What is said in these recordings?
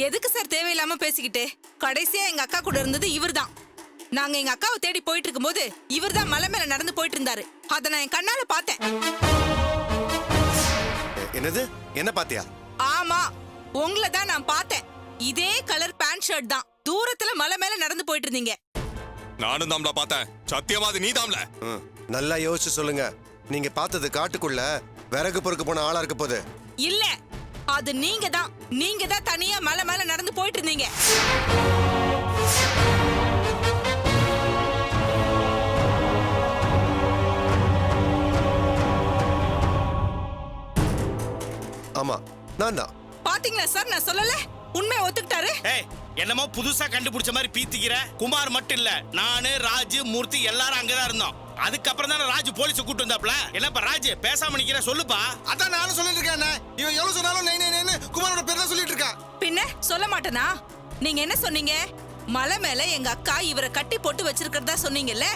எதுக்கு சார் தேவையில்லாம பேசிக்கிட்டு? கடைசியா எங்க அக்கா கூட இருந்தது இவர்தான். நாங்க எங்க அக்காவை தேடி போயிட்டு இருக்கும்போது இவர்தான் மலை மேல நடந்து போயிட்டு இருந்தாரு. அத நான் என் கண்ணால பார்த்தேன். என்னது? என்ன பாத்தியா? ஆமா, உங்களை தான் நான் பார்த்தேன். இதே கலர் பேண்ட் ஷர்ட் தான். தூரத்துல மலை மேல நடந்து போயிட்டு இருந்தீங்க. நானும் தாம்ல பார்த்தேன். சத்தியமாது நீ தாம்ல. நல்லா யோசிச்சு சொல்லுங்க. நீங்க பார்த்தது காட்டுக்குள்ள விறகு பொறுக்க போன ஆளா இருக்க போது? இல்ல, அது நீங்க தான். நீங்க தான் தனியா மலை மேல நடந்து போயிட்டு இருந்தீங்க. ஆமா, நான் தான். பாத்தீங்களா சார், நான் சொல்லல, உண்மையை ஒத்துக்கிட்டாரு. ஏய், என்னமோ புதுசா கண்டுபிடிச்ச மாதிரி பீத்திக்கிற. குமார் மட்டும் இல்ல, நானு ராஜு மூர்த்தி எல்லாரும் அங்கதான் இருந்தோம். அதுக்கப்புறம் தானே ராஜு போலீஸ் கூட்டு வந்தாப்ல. என்னப்பா ராஜு பேசாம நிக்கிற, சொல்லுப்பா. அதான் நானும் சொல்லிட்டு இருக்கேன். இவன் எவ்வளவு சொன்னாலும் நை நை நைன்னு குமாரோட பேர் தான் சொல்லிட்டு இருக்கான். பின்ன சொல்ல மாட்டேனா? நீங்க என்ன சொன்னீங்க? மலை மேல எங்க அக்கா இவரை கட்டி போட்டு வச்சிருக்கிறதா சொன்னீங்கல்ல.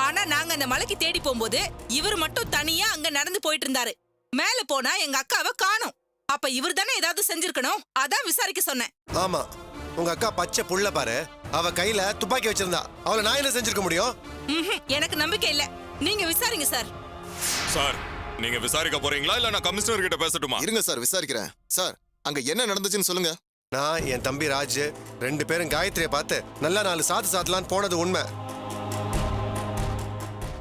ஆனா நாங்க அந்த மலைக்கு தேடி போகும்போது இவர் மட்டும் தனியா அங்க நடந்து போயிட்டு இருந்தாரு. மேல போனா எங்க அக்காவை காணோம். அப்ப இவர் தானே ஏதாவது செஞ்சிருக்கணும். அதான் விசாரிக்க சொன்னேன். ஆமா, உங்க அக்கா பச்சை புள்ள பாரு. அவ கையில துப்பாக்கி வச்சிருந்தா. அவளை நான் என்ன செஞ்சிருக்க முடியும்? எனக்கு நம்பிக்கை இல்ல. நீங்க விசாரிங்க சார். சார், நீங்க விசாரிக்க போறீங்களா இல்ல நான் கமிஷனர் கிட்ட பேசட்டுமா? இருங்க சார், விசாரிக்கிறேன். சார், அங்க என்ன நடந்துச்சுன்னு சொல்லுங்க. நான் என் தம்பி ராஜ் 2 பேரும் காயத்ரியை பார்த்து நல்லா 4 சாத்து சாத்தலான்னு போனது உண்மை.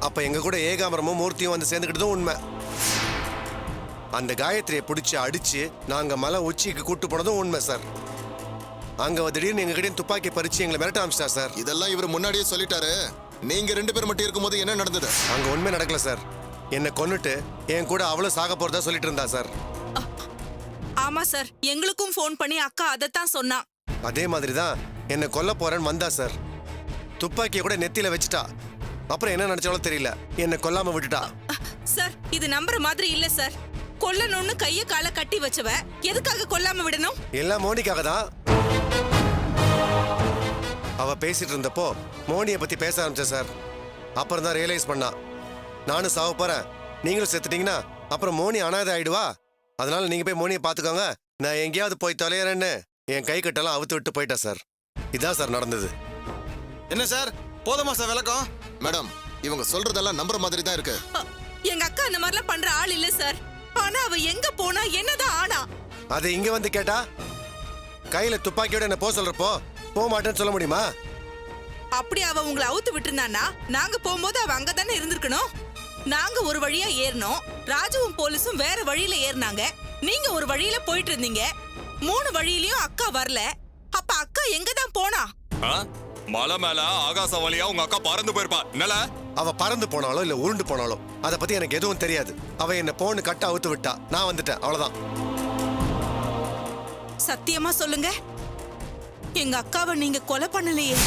அப்ப எங்க கூட ஏகாம்பரமும் மூர்த்தியும் வந்து சேர்ந்துக்கிட்டதும் உண்மை. அந்த காயத்ரியை பிடிச்சி அடிச்சு நாங்க மலை உச்சிக்கு கூட்டு போனதும் உண்மை சார். அங்க திடீர்னு எங்க கிட்ட துப்பாக்கி பறிச்சு எங்களை மிரட்ட ஆரம்பிச்சிட்டா சார். இதெல்லாம் இவர் முன்னாடியே சொல்லிட்டாரு. நீங்க 2 பேர் மட்டும் இருக்கும்போது என்ன நடந்தது? அங்க உண்மை நடக்கல சார். என்னை கொன்னுட்டு என் கூட அவளும் சாக போறதா சொல்லிட்டு இருந்தா சார். ஆமா சார், எங்களுக்கும் போன் பண்ணி அக்கா அதத்தான் சொன்னா. அதே மாதிரி தான் என்னை கொல்ல போறேன்னு வந்தா சார். துப்பாக்கியை கூட நெத்தியில வச்சுட்டா. அப்புறம் என்ன நினைச்சாலும் தெரியல, என்னை கொல்லாம விட்டுட்டா. சார், இது நம்புற மாதிரி இல்ல சார். கொல்லணும்னு கைய கால கட்டி வச்சவ எதுக்காக கொல்லாம விடணும்? எல்லாம் மோனிக்காக தான். அவ பேசிட்டு இருந்தப்போ மோனியை பத்தி பேச ஆரம்பிச்ச சார். அப்புறம் தான் ரியலைஸ் பண்ணா, நானும் சாவ போறேன், நீங்களும் செத்துட்டீங்கன்னா அப்புறம் மோனி அனாதை ஆயிடுவா. அதனால நீங்க போய் மோனியை பாத்துக்கோங்க, நான் எங்கேயாவது போய் தொலைறேன்னு என் கை கட்டெல்லாம் அவுத்து விட்டு போயிட்டா சார். இதான் சார் நடந்தது. என்ன சார், போதுமா சார் விளக்கம்? மேடம், இவங்க சொல்றதெல்லாம் நம்புற மாதிரி தான் இருக்கு. எங்க அக்கா அந்த மாதிரிலாம் பண்ற ஆள் இல்ல சார். ஆனா அவ எங்க போனா, என்னதான் ஆனா? அதை இங்க வந்து கேட்டா கையில துப்பாக்கியோட என்ன போக சொல்றப்போ போக மாட்டேன்னு சொல்ல முடியுமா? அப்படி அவ உங்களை அவுத்து விட்டுருந்தானா நாங்க போகும்போது அவ அங்கதானே இருந்திருக்கணும். நாங்க ஒரு வழியா ஏறணும், ராஜுவும் போலீஸும் வேற வழியில ஏறினாங்க. நீங்க ஒரு வழியில போயிட்டு இருந்தீங்க. 3 வழியிலயும் அக்கா வரல. அப்ப அக்கா எங்க தான் போனா? மலை மேல ஆகாச வழியா உங்க அக்கா பறந்து போயிருப்பா. என்னல? அவ பறந்து போனாலோ இல்ல உருண்டு போனாலோ அதை பத்தி எனக்கு எதுவும் தெரியாது. அவ என்ன போன்னு கட்ட அவுத்து விட்டா, நான் வந்துட்டேன், அவ்வளவுதான். சத்தியமா சொல்லுங்க, எங்க அக்காவை நீங்க கொலை பண்ணலையே?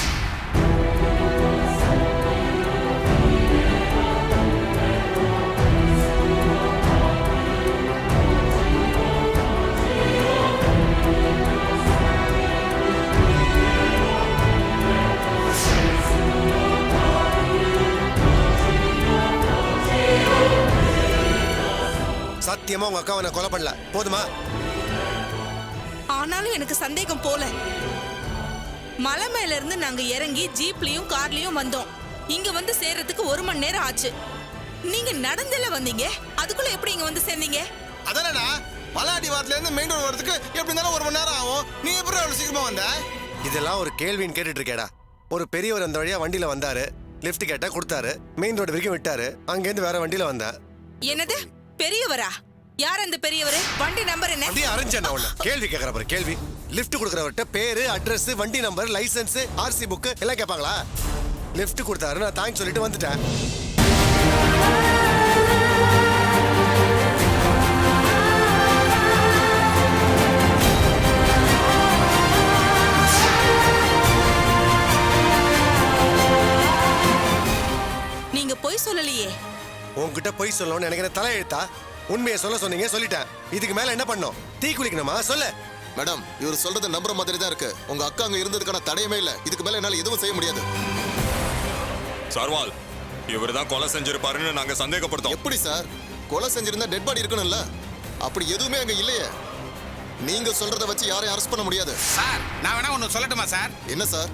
சத்தியமா உங்க அக்காவை நான் கொலை பண்ணல, போதுமா? ஆனாலும் எனக்கு சந்தேகம் போல. மலை மேல இருந்து நாங்க இறங்கி ஜீப்லயும் கார்லயும் வந்தோம். இங்க வந்து சேர்றதுக்கு 1 மணி நேரம் ஆச்சு. நீங்க நடந்துல வந்தீங்க, அதுக்குள்ள எப்படி இங்க வந்து சேர்ந்தீங்க? அதானடா, மலாடி வாரத்துல இருந்து மெயின் ரோடு வரதுக்கு எப்படி இருந்தாலும் 1 மணி நேரம் ஆகும். நீ எப்படி அவ்வளவு சீக்கிரமா வந்த? இதெல்லாம் ஒரு கேள்வின்னு கேட்டுட்டு இருக்கேடா. ஒரு பெரியவர் அந்த வழியா வண்டியில வந்தாரு, லிஃப்ட் கேட்டா கொடுத்தாரு, மெயின் ரோடு வரைக்கும் விட்டாரு, அங்கேருந்து வேற வண்டியில வந்தேன். என்னது பெரியவரா? யார் அந்த பெரியவர்? வண்டி நம்பர் என்ன? அப்படியே அரஞ்சேன் உன்ன. கேள்வி கேட்கற பாரு கேள்வி. லிஃப்ட் கொடுக்கறவர்கிட்ட பேரு, அட்ரஸ், வண்டி நம்பர், லைசென்ஸ், ஆர்சி புக் எல்லாம் கேட்பாங்களா? லிஃப்ட் கொடுத்தாரு, நான் தேங்க்ஸ் சொல்லிட்டு வந்துட்டேன். நீங்க பொய் சொல்லலையே. உன்கிட்ட பொய் சொல்லணும்னு எனக்கு என்ன தலையெழுத்தா? உண்மையை சொல்ல சொன்னீங்க, சொல்லிட்டேன். இதுக்கு மேல என்ன பண்ணோம்? தீ குளிக்கணுமா? சொல்லு. மேடம், இவர் சொல்றது நம்புற மாதிரி தான் இருக்கு. உங்க அக்கா அங்க இருந்ததுக்கான தடையுமே இல்ல. இதுக்கு மேல என்னால எதுவும் செய்ய முடியாது. சர்வால், இவர்தான் கொலை செஞ்சிருப்பாருன்னு நாங்க சந்தேகப்படுத்தோம். எப்படி சார்? கொலை செஞ்சிருந்தா டெட் பாடி இருக்கணும்ல. அப்படி எதுவுமே அங்க இல்லையே. நீங்க சொல்றத வச்சு யாரையும் அரெஸ்ட் பண்ண முடியாது. சார் நான் வேணா ஒன்னு சொல்லட்டுமா சார்? என்ன சார்?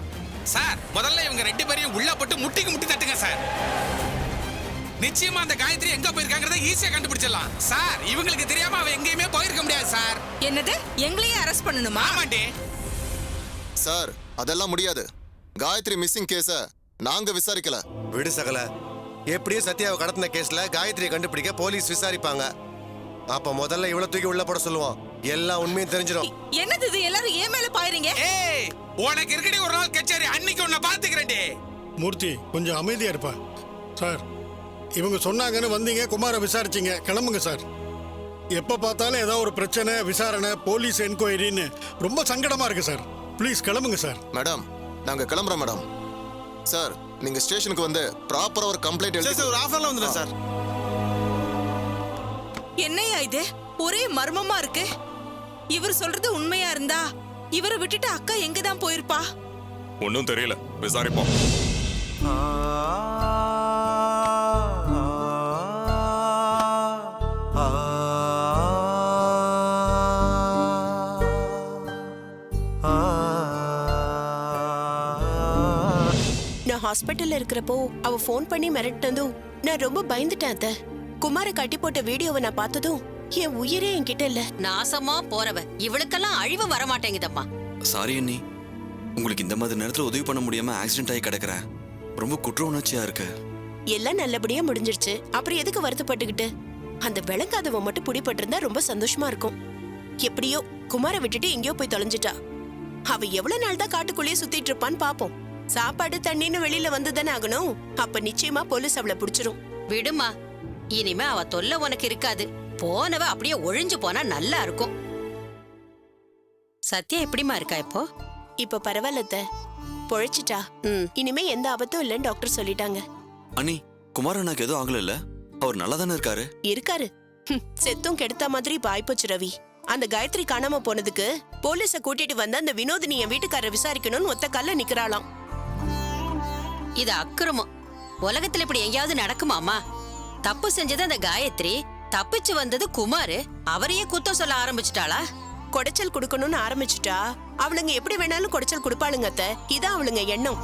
சார் முதல்ல இவங்க 2 பேரையும் உள்ள போட்டு முட்டிக்கு முட்டி தட்டுங்க சார். நிச்சயமா அந்த காயத்ரி எங்க போயிருக்காங்கறத ஈஸியா கண்டுபிடிச்சிடலாம். சார் இவங்களுக்கு தெரியாம அவ எங்கேயுமே போயிருக்க முடியாது சார். என்னது எங்களையே அரெஸ்ட் பண்ணணுமா? ஆமாண்டி. சார் அதெல்லாம் முடியாது. காயத்ரி மிஸ்ஸிங் கேஸ நாங்க விசாரிக்கல. விடு சகல. எப்படியும் சத்யாவை கடத்தின கேஸ்ல காயத்ரியை கண்டுபிடிக்க போலீஸ் விசாரிப்பாங்க. அப்ப முதல்ல இவ்வளவு தூக்கி உள்ள போட சொல்லுவோம். எல்லா உண்மையும் தெரிஞ்சிடும். என்னது இது எல்லாரும் ஏன் மேல பாயறீங்க? ஏய் உனக்கு இருக்கடி ஒரு நாள் கச்சேரி, அன்னைக்கு உன்னை பாத்துக்கிறேன்டி. மூர்த்தி கொஞ்சம் அமைதியா இருப்பா. சார் இவங்க சொன்னாங்கன்னு வந்தீங்க, குமாரை விசாரிச்சிங்க, கிளம்புங்க சார். எப்போ பார்த்தாலும் ஏதோ ஒரு பிரச்சனை, விசாரணை, போலீஸ் என்கொயரின்னு ரொம்ப சங்கடமா இருக்கு சார். ப்ளீஸ் கிளம்புங்க சார். மேடம் நாங்க கிளம்புறோம் மேடம். சார் நீங்க ஸ்டேஷனுக்கு வந்து ப்ராப்பரா ஒரு கம்ப்ளைண்ட் எழுதி ஒரு ஆஃபர்ல வந்துடுறேன் சார். என்னையா இது ஒரே மர்மமா இருக்கு. இவர் சொல்றது உண்மையா இருந்தா இவரை விட்டுட்டு அக்கா எங்க தான் போயிருப்பா? ஒன்றும் தெரியல, விசாரிப்போம். நான் ஹாஸ்பிட்டல்ல இருக்கிறப்போ அவ ஃபோன் பண்ணி மிரட்டினதும் நான் ரொம்ப பயந்துட்டேன் அத்தை. குமார கட்டி போட்ட வீடியோவை நான் பார்த்ததும் என் உயிரே என்கிட்ட இல்ல. நாசமா போறவ இவளுக்கெல்லாம் அழிவு வர மாட்டேங்குதம்மா. சாரி அண்ணி, உங்களுக்கு இந்த மாதிரி நேரத்துல உதவி பண்ண முடியாம ஆக்சிடென்ட் ஆகி கிடக்குறேன். ரொம்ப குற்ற உணர்ச்சியா இருக்கு. எல்லாம் நல்லபடியா முடிஞ்சிருச்சு. அப்புறம் எதுக்கு வருத்தப்பட்டுக்கிட்டு? அந்த விளங்காதவ மட்டும் பிடிபட்டிருந்தா ரொம்ப சந்தோஷமா இருக்கும். எப்படியோ குமார விட்டுட்டு எங்கேயோ போய் தொலைஞ்சிட்டா. அவ எவ்வளவு நாள் தான் காட்டுக்குள்ளேயே சுத்திட்டு இருப்பான்னு பாப்போம். சாப்பாடு தண்ணின்னு வெளியில வந்துதானே ஆகணும். அப்ப நிச்சயமா போலீஸ் அவளை பிடிச்சிரும். விடுமா, இனிமே அவ தொல்லை உனக்கு இருக்காது. போனவ அப்படியே ஒழிஞ்சு போனா நல்லா இருக்கும். சத்யா எப்படிமா இருக்கா இப்போ? இப்ப பரவாயில்ல அத்தை, பொழைச்சிட்டா. இனிமே எந்த ஆபத்தும் இல்லைன்னு டாக்டர் சொல்லிட்டாங்க. அண்ணி, குமாரண்ணாக்கு எதுவும் ஆகல இல்ல? அவர் நல்லா தானே இருக்காரு? இருக்காரு. செத்தும் கெடுத்த மாதிரி இப்ப ஆயிப்போச்சு ரவி. அந்த காயத்ரி காணாம போனதுக்கு போலீஸ கூட்டிட்டு வந்து அந்த வினோதினி என் வீட்டுக்காரர் விசாரிக்கணும்னு ஒத்த கால்ல நிக்கிறாளாம். இது அக்கிரமம். உலகத்துல இப்படி எங்கேயாவது நடக்குமாமா? தப்பு செஞ்சது அந்த காயத்ரி, தப்பிச்சு வந்தது குமாரு. அவரையே குத்தம் சொல்ல ஆரம்பிச்சுட்டாளா? கொடைச்சல் கொடுக்கணும்னு ஆரம்பிச்சுட்டா அவளுங்க எப்படி வேணாலும் கொடைச்சல் கொடுப்பாளுங்க அத்தை. இதான் அவளுங்க எண்ணம்.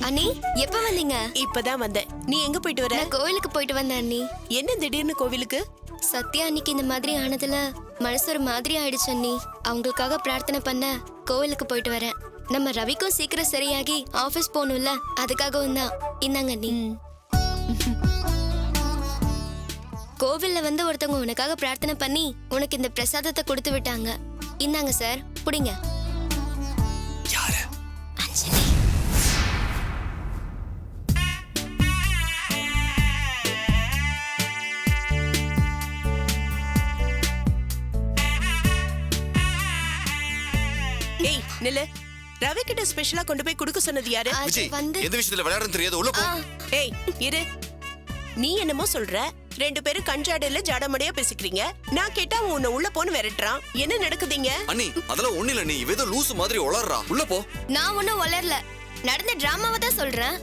அண்ணி எப்ப வந்தீங்க? இப்பதான் வந்தேன். நீ எங்க போயிட்டு வர? நான் கோவிலுக்கு போயிட்டு வந்தேன் அண்ணி. என்ன திடீர்னு கோவிலுக்கு? சத்யா அன்னைக்கு இந்த மாதிரி ஆனதுல மனசு ஒரு மாதிரி ஆயிடுச்சு அண்ணி. அவங்களுக்காக பிரார்த்தனை பண்ண கோவிலுக்கு போயிட்டு வரேன். நம்ம ரவிக்கும் சீக்கிரம் சரியாகி ஆபீஸ் போகணும்ல, அதுக்காகவும் தான். இந்தாங்க அண்ணி. கோவில்ல வந்து ஒருத்தவங்க உனக்காக பிரார்த்தனை பண்ணி உனக்கு இந்த பிரசாதத்தை கொடுத்து விட்டாங்க. இந்தாங்க சார், புடிங்க. யாரு? அஞ்சலி. ஏய் நில்லு. ரவி கிட்ட ஸ்பெஷலா கொண்டு போய் கொடுக்க சொன்னது யாரு? அது விஜய், வந்து எந்த விஷயத்துல விளையாடுறது தெரியாது, உள்ள போ. ஏய் இரு. நீ என்னமோ சொல்ற. 2 பேரும் கஞ்சாடையில ஜாடமடையா பேசிக்கிறீங்க. நான் கேட்டா அவன் உன்னை உள்ள போன்னு விரட்டுறான். என்ன நடக்குதுங்க? அண்ணி, அதெல்லாம் ஒண்ணு இல்ல. நீ இவ ஏதோ லூசு மாதிரி உளறா. உள்ள போ. நான் ஒன்னும் வளரல, நடந்த டிராமாவை தான் சொல்றேன்.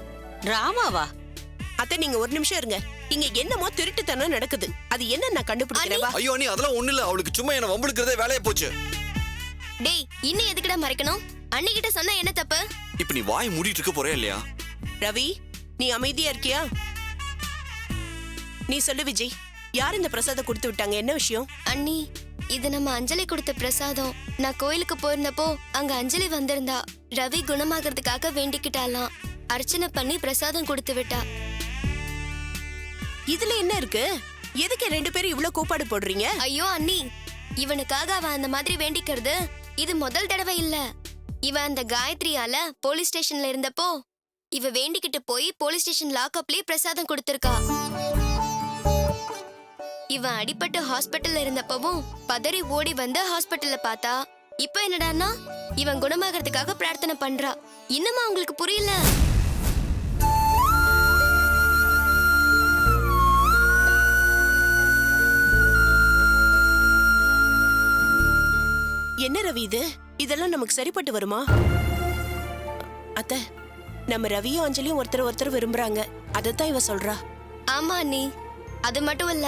ராமாவா? அத்தை நீங்க ஒரு நிமிஷம் இருங்க. இங்க என்னமோ திருட்டுத்தனம் நடக்குது. அது என்ன நான் கண்டுபிடிக்கிறேன். ஐயோ அண்ணி, அதெல்லாம் ஒண்ணு இல்ல. அவளுக்கு சும்மா என்ன வம்பிழுக்கிறதே வேலையா போச்சு. டேய் இன்னும் எதுக்குடா மறைக்கணும்? அன்னிக்கிட்ட சொன்னா என்ன தப்பு? இப்ப நீ வாய் மூடிட்டு இருக்க போறே இல்லையா? ரவி நீ அமைதியா இருக்கியா? நீ சொல்லு விஜய், யார் இந்த பிரசாதம் கொடுத்து விட்டாங்க? என்ன விஷயம்? அண்ணி, இது நம்ம அஞ்சலி கொடுத்த பிரசாதம். நான் கோயிலுக்கு போயிருந்தப்போ அங்க அஞ்சலி வந்திருந்தா. ரவி குணமாகறதுக்காக வேண்டிக்கிட்டாலாம். அர்ச்சனை பண்ணி பிரசாதம் கொடுத்து விட்டா. இதுல என்ன இருக்கு? எதுக்கு 2 பேரும் இவ்ளோ கூப்பாடு போடுறீங்க? ஐயோ அண்ணி, இவனுக்காக அவ அந்த மாதிரி வேண்டிக்கிறது இது முதல் தடவை இல்ல. இவ அந்த காயத்ரியால போலீஸ் ஸ்டேஷன்ல இருந்தப்போ இவ வேண்டிக்கிட்டு போய் போலீஸ் ஸ்டேஷன் லாக்அப்லயே பிரசாதம் கொடுத்திருக்கா. இவ அடிபட்டு ஹாஸ்பிட்டல்ல இருந்தப்பவும் பதறி ஓடி வந்து ஹாஸ்பிட்டல்ல பார்த்தா. இப்ப என்னடான்னா இவன் குணமாகறதுக்காக பிரார்த்தனை பண்றா. இன்னுமா உங்களுக்கு புரியல? என்ன ரவி இது? இதெல்லாம் நமக்கு சரிப்பட்டு வருமா? அத்தை, நம்ம ரவியும் அஞ்சலியும் ஒருத்தர் விரும்புறாங்க. அதத்தான் இவ சொல்றா. ஆமா அண்ணி, அது மட்டும் இல்ல,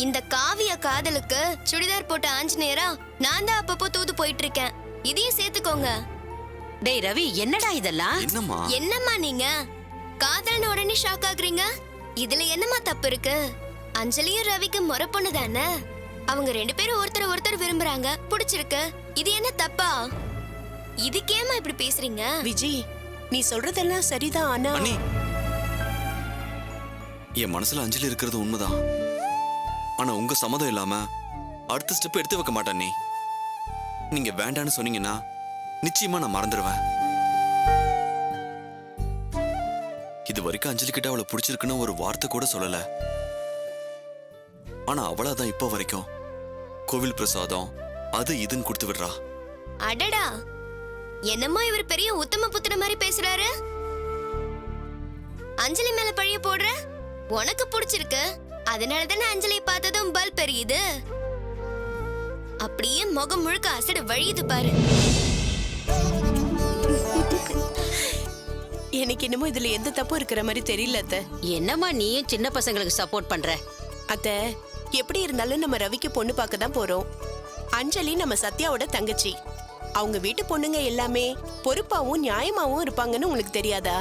இந்த காவிய காதலுக்கு சுடிதார் போட்ட ஆஞ்சநேயரா நான் தான் அப்பப்போ தூது போயிட்டு இருக்கேன். இதையும் சேர்த்துக்கோங்க. டேய் ரவி, என்னடா இதெல்லாம்? என்னம்மா என்னம்மா நீங்க காதல்னு உடனே ஷாக் ஆகுறீங்க? இதுல என்னம்மா தப்பு இருக்கு? அஞ்சலியும் ரவிக்கு முறை பொண்ணு தானே. அவங்க 2 பேரும் ஒருத்தர் ஒருத்தர் விரும்புறாங்க, பிடிச்சிருக்கு. இது என்ன தப்பா? இதுக்கேமா இப்படி பேசுறீங்க? விஜி, நீ சொல்றதெல்லாம் சரிதான். ஆனா அண்ணி, என் மனசுல அஞ்சலி இருக்கிறது உண்மைதான். ஆனா உங்க சம்மதம் இல்லாம அடுத்த ஸ்டெப் எடுத்து வைக்க மாட்டேன். நீங்க வேண்டான்னு சொன்னீங்கன்னா நிச்சயமா நான் மறந்துடுவேன். இது வரைக்கும் அஞ்சலி கிட்ட அவளை பிடிச்சிருக்குன்னு ஒரு வார்த்தை கூட சொல்லல. ஆனா அவளாதான் இப்ப வரைக்கும் கோவில் பிரசாதம் அது இதுன்னு கொடுத்து விடுறா. அடடா, என்னமோ இவர் பெரிய உத்தம புத்திர மாதிரி பேசுறாரு. அஞ்சலி மேல பழிய போடுற? உனக்கு பிடிச்சிருக்கு, அதனால தானே அஞ்சலி பார்த்ததும் பல் பெரியுது. அப்படியே முகம் முழுக்க அசடு வழியுது பாரு. எனக்கு என்னமோ இதுல எந்த தப்பும் இருக்கிற மாதிரி தெரியல அத்தை. என்னம்மா நீயும் சின்ன பசங்களுக்கு சப்போர்ட் பண்ற? அத்தை, எப்படி இருந்தாலும் நம்ம ரவிக்கு பொண்ணு பார்க்க தான் போறோம். அஞ்சலி நம்ம சத்யாவோட தங்கச்சி. அவங்க வீட்டு பொண்ணுங்க எல்லாமே பொறுப்பாவும் நியாயமாவும் இருப்பாங்கன்னு உங்களுக்கு தெரியாதா?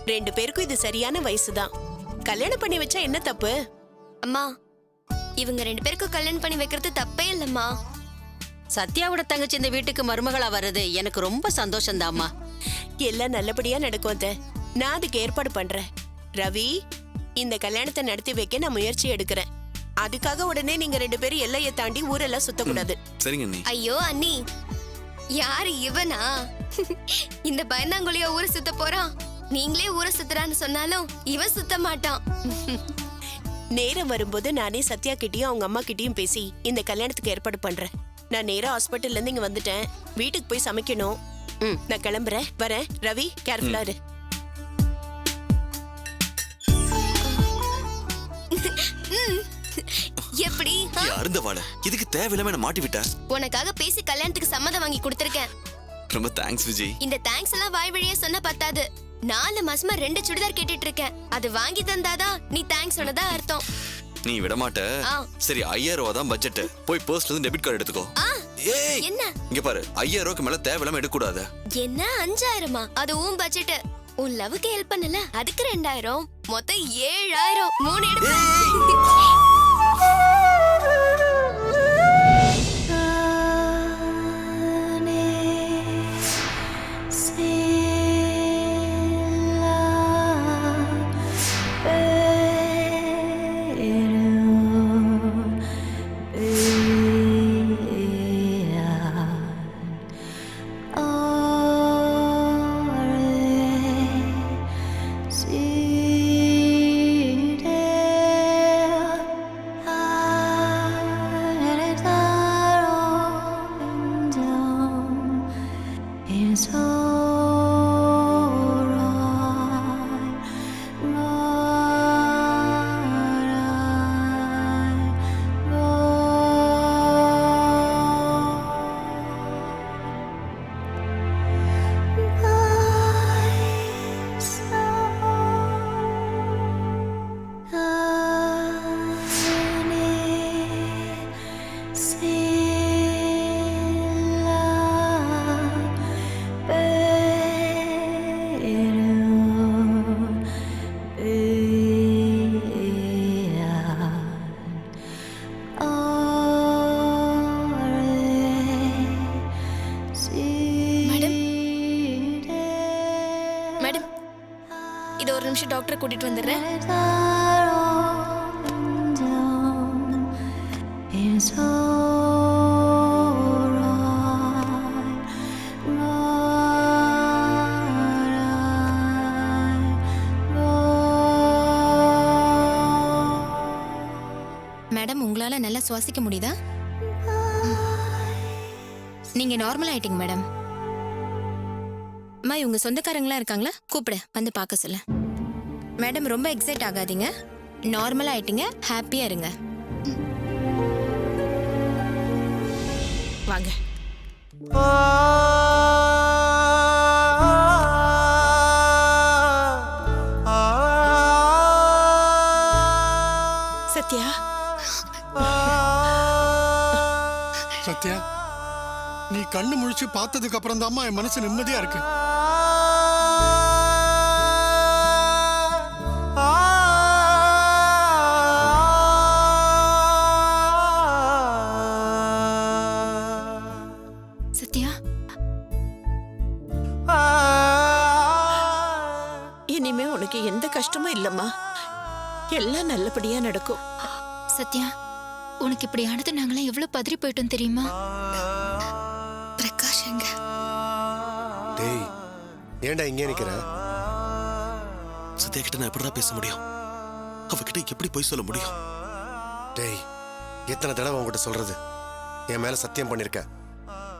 2 பேருக்கும் இது சரியான வயசுதான். கல்யாணம் பண்ணி வச்சா என்ன தப்பு? அம்மா, இவங்க 2 பேருக்கும் கல்யாணம் பண்ணி வைக்கிறது தப்பே இல்லம்மா. சத்யாவோட தங்கச்சி இந்த வீட்டுக்கு மருமகளா வர்றது எனக்கு ரொம்ப சந்தோஷம்தாம்மா. எல்லாம் நல்லபடியா நடக்கும் அத்தை. நான் அதுக்கு ஏற்பாடு பண்றேன். ரவி, இந்த கல்யாணத்தை நடத்தி வைக்க நான் முயற்சி எடுக்கிறேன். அதுக்காக உடனே நீங்க 2 பேரும் எல்லையை தாண்டி ஊரெல்லாம் சுத்தக்கூடாது. சரிங்க அண்ணி. ஐயோ அண்ணி, யாரு இவனா? இந்த பயந்தாங்குழியா ஊரை சுத்த போறான். நீங்களே ஊரை சுத்துறான்னு சொன்னாலும் இவன் சுத்த மாட்டான். நேரம் வரும்போது நானே சத்யா கிட்டயும் அவங்க அம்மா கிட்டயும் பேசி இந்த கல்யாணத்துக்கு ஏற்பாடு பண்றேன். நான் நேரா ஹாஸ்பிட்டல்ல இருந்து இங்க வந்துட்டேன். வீட்டுக்கு போய் சமைக்கணும். நான் கிளம்புறேன். வரேன். ரவி, கேர்ஃபுல்லா இரு. எப்படி? அருந்தவாள இதுக்கு தேவையில்லாம என்ன மாட்டி விட்ட. உனக்காக பேசி கல்யாணத்துக்கு சம்மதம் வாங்கி கொடுத்திருக்கேன். ரொம்ப தேங்க்ஸ் விஜய். இந்த தேங்க்ஸ் எல்லாம் வாய் வழியா சொன்னா பத்தாது. 4 மாசமா 2 சுடிதார் கேட்டுட்டு இருக்கேன். அது வாங்கி தந்தாதான் நீ தேங்க்ஸ் சொன்னதா அர்த்தம். நீ விட மாட்ட. சரி, 5000 ரூபா தான் பட்ஜெட். போய் பர்ஸ்ல இருந்து டெபிட் கார்டு எடுத்துக்கோ. ஏய், என்ன? இங்க பாரு, 5000 ரூபாய்க்கு மேல தேவையில்லாம எடுக்க கூடாது. என்ன 5000மா? அது உன் பட்ஜெட். உன் லவ்க்கு ஹெல்ப் பண்ணல, அதுக்கு 2000. மொத்தம் 7000. 3 எடுப்பேன். டாக்டர் கூட்டிட்டு வந்துடுறேன். மேடம், உங்களால நல்லா சுவாசிக்க முடியுதா? நீங்க நார்மல் ஆயிட்டீங்க மேடம். அம்மா, இவங்க சொந்தக்காரங்களா இருக்காங்களா? கூப்பிடு, வந்து பார்க்க சொல்ல. மேடம், ரொம்ப எக்ஸைட் ஆகாதீங்க. நார்மலா ஆயிட்டீங்க, ஹாப்பியா இருங்க. வாங்க. சத்யா, சத்யா, நீ கண்ணு முழிச்சு பார்த்ததுக்கு அப்புறம் தாம்மா என் மனசு நிம்மதியா இருக்கு. சத்யா, இனிமே உனக்கு எந்த கஷ்டமும் இல்லம்மா. எல்லாம் நல்லபடியா நடக்கும். சத்யா, உனக்கு இப்படி ஆனது நாங்களாம் எவ்வளவு பதறி போயிட்டோம் தெரியுமா? பிரகாஷ் எங்க? டேய், ஏன்டா இங்கே நிக்கிற? சத்யா கிட்ட நான் எப்படிடா பேச முடியும்? அவகிட்ட எப்படி போய் சொல்ல முடியும்? டேய், எத்தனை தடவை உங்ககிட்ட சொல்றது? என் மேல சத்தியம் பண்ணிருக்க.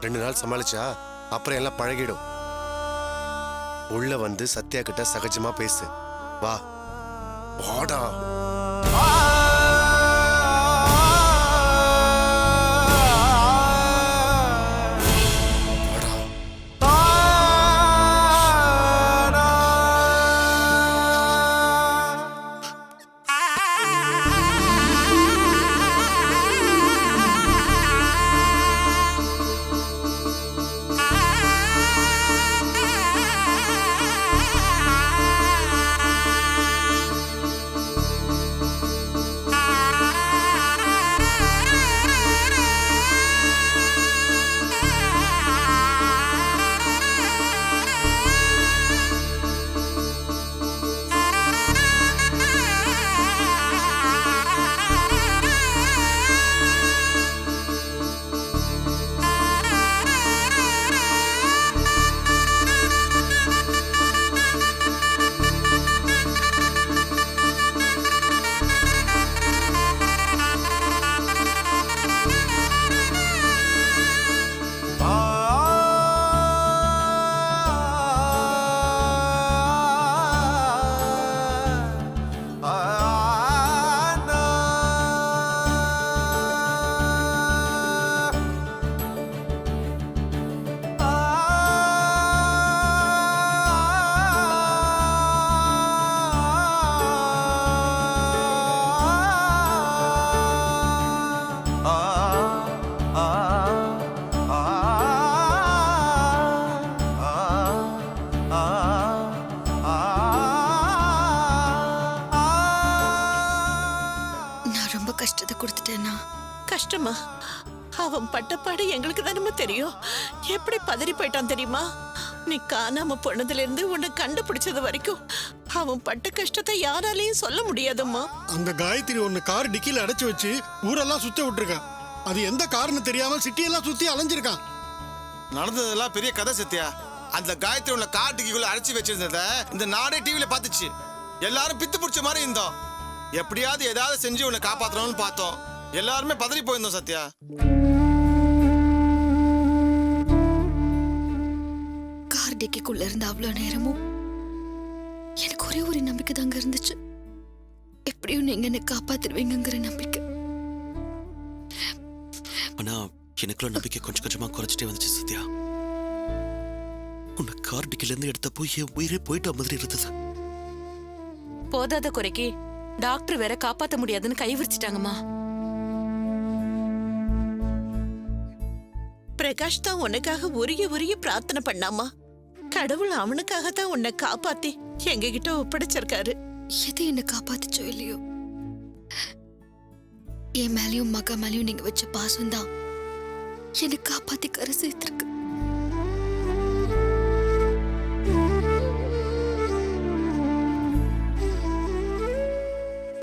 2 நாள் சமாளிச்சா அப்புறம் எல்லாம் பழகிடும். உள்ள வந்து சத்யா கிட்ட சகஜமா பேசு. வா, வாடா. கஷ்டத்தை கொடுத்துட்டேன்னா? கஷ்டமா? அவன் பட்டப்பாடு எங்களுக்கு தானே தெரியும். எப்படி பதறி போயிட்டான் தெரியுமா? நீ காணாம போனதுல இருந்து உன்னை கண்டுபிடிச்சது வரைக்கும் அவன் பட்ட கஷ்டத்தை யாராலையும் சொல்ல முடியாதம்மா. அந்த காயத்ரி ஒன்னு கார் டிக்கில அடைச்சு வச்சு ஊரெல்லாம் சுத்த விட்டுருக்கா. அது எந்த காரணம் தெரியாம சிட்டியெல்லாம் சுத்தி அலைஞ்சிருக்கான். நடந்ததெல்லாம் பெரிய கதை சத்யா. அந்த காயத்ரி உள்ள கார் டிக்கிக்குள்ள அடைச்சு வச்சிருந்தத இந்த நாடே டிவில பாத்துச்சு. எல்லாரும் பித்து பிடிச்ச மாதிரி இருந்தோம். எப்படியாவது ஏதாவது செஞ்சு உன்னை காப்பாத்தணும்னு பார்த்தோம். எல்லாருமே பதறி போயிருந்தோம் சத்யா. கார் டிக்கிக்குள்ள இருந்த அவ்வளவு நேரமும் எனக்கு ஒரே ஒரு நம்பிக்கை தாங்க இருந்துச்சு. எப்படியும் நீங்க என்ன காப்பாத்திருவீங்கிற நம்பிக்கை. ஆனா எனக்குள்ள நம்பிக்கை கொஞ்சம் கொஞ்சமா குறைச்சிட்டே வந்துச்சு சத்யா. உன்னை கார் டிக்கில இருந்து எடுத்தப்போ என் உயிரே போயிட்ட மாதிரி இருந்தது. போதாத குறைக்கு டாக்டர் வேற காப்பாத்த முடியாதுன்னு கை விரிச்சிட்டாங்கம்மா. பிரகாஷ் தான் உனக்காக உருகி உருகி பிரார்த்தனை பண்ணாமா. கடவுள் அவனுக்காகத்தான் உன்னை காப்பாத்தி எங்க கிட்ட ஒப்படைச்சிருக்காரு. எது என்ன காப்பாத்துச்சோ இல்லையோ, என் மேலயும் மகா மேலயும் நீங்க வச்ச பாசம் தான் என்னை காப்பாத்தி கரை சேர்த்திருக்கு.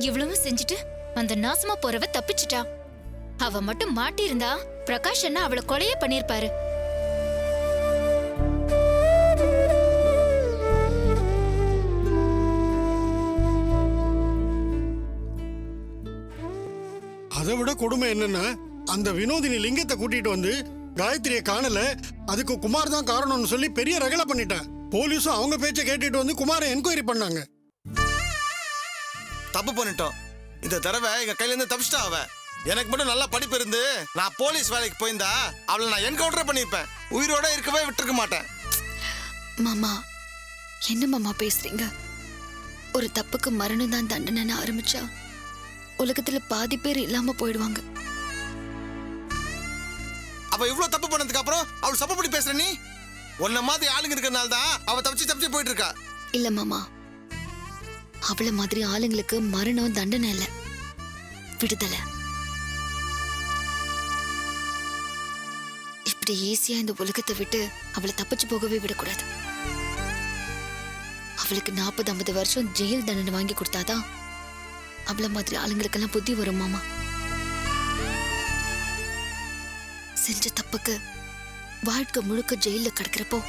இவ்வளவு செஞ்சுட்டு அந்த நாசமா போறவ தப்பிச்சிட்டா. அவ மட்டும் மாட்டி இருந்தா பிரகாஷ் அண்ணா அவளை கொலையே பண்ணிருப்பாரு. அதை விட கொடுமை என்னன்னா, அந்த வினோதினி லிங்கத்தை கூட்டிட்டு வந்து காயத்ரியை காணல, அதுக்கு குமார் தான் காரணம்னு சொல்லி பெரிய ரகலை பண்ணிட்டான். போலீஸும் அவங்க பேச்சை கேட்டுட்டு வந்து குமாரை என்கொயரி பண்ணாங்க. தப்பு பண்ணிட்டோம். இந்த தடவை எங்க கையில இருந்து தப்பிச்சிட்டா அவ. எனக்கு மட்டும் நல்லா படிப்பு இருந்து நான் போலீஸ் வேலைக்கு போயிருந்தா அவளை நான் என்கவுண்டர் பண்ணிருப்பேன். உயிரோட இருக்கவே விட்டுருக்க மாட்டேன். மாமா, என்ன மாமா பேசுறீங்க? ஒரு தப்புக்கு மரணம் தான் தண்டனைன்னு ஆரம்பிச்சா உலகத்துல பாதி பேர் இல்லாம போயிடுவாங்க. அவ இவ்வளவு தப்பு பண்ணதுக்கு அப்புறம் அவள் சப்போர்ட் பண்ணி பேசுற நீ? உன்ன மாதிரி ஆளுங்க இருக்கறனால தான் அவ தப்பிச்சு போயிட்டு இருக்கா. இல்ல மாமா, அவள மாதிரி ஆளுங்களுக்கு மரணம் தண்டனை இல்ல, விடுதலை. இப்படி ஈஸியா இந்த உலகத்தை விட்டு அவளை தப்பிச்சு போகவே விடக்கூடாது. அவளுக்கு 40-50 வருஷம் ஜெயில் தண்டனை வாங்கி கொடுத்தாதான் அவள மாதிரி ஆளுங்களுக்கெல்லாம் புத்தி வரும் மாமா. செஞ்ச தப்புக்கு வாழ்க்கை முழுக்க ஜெயில கிடக்கிறப்போ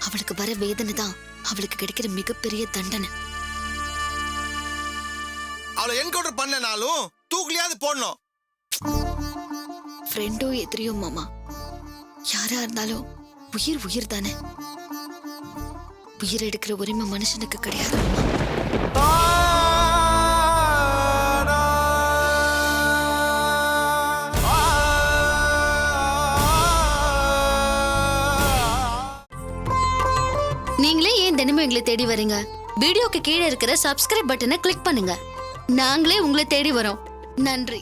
அவளுக்கு வர வேதனை தான் அவளுக்கு கிடைக்கிற மிகப்பெரிய தண்டனை. அவளை என்கவுண்டர் பண்ணனாலும் தூக்குலையாவது போடணும். ஃப்ரெண்டோ எதிரியோ மாமா, யாரா இருந்தாலும் உயிர் உயிர் தானே. உயிர் எடுக்கிற உரிமை மனுஷனுக்கு கிடையாது மாமா. நீங்களே ஏன் தினமும் எங்களை தேடி வரீங்க? வீடியோக்கு கீழே இருக்கிற சப்ஸ்கிரைப் பட்டனை கிளிக் பண்ணுங்க. நாங்களே உங்களை தேடி வரோம். நன்றி.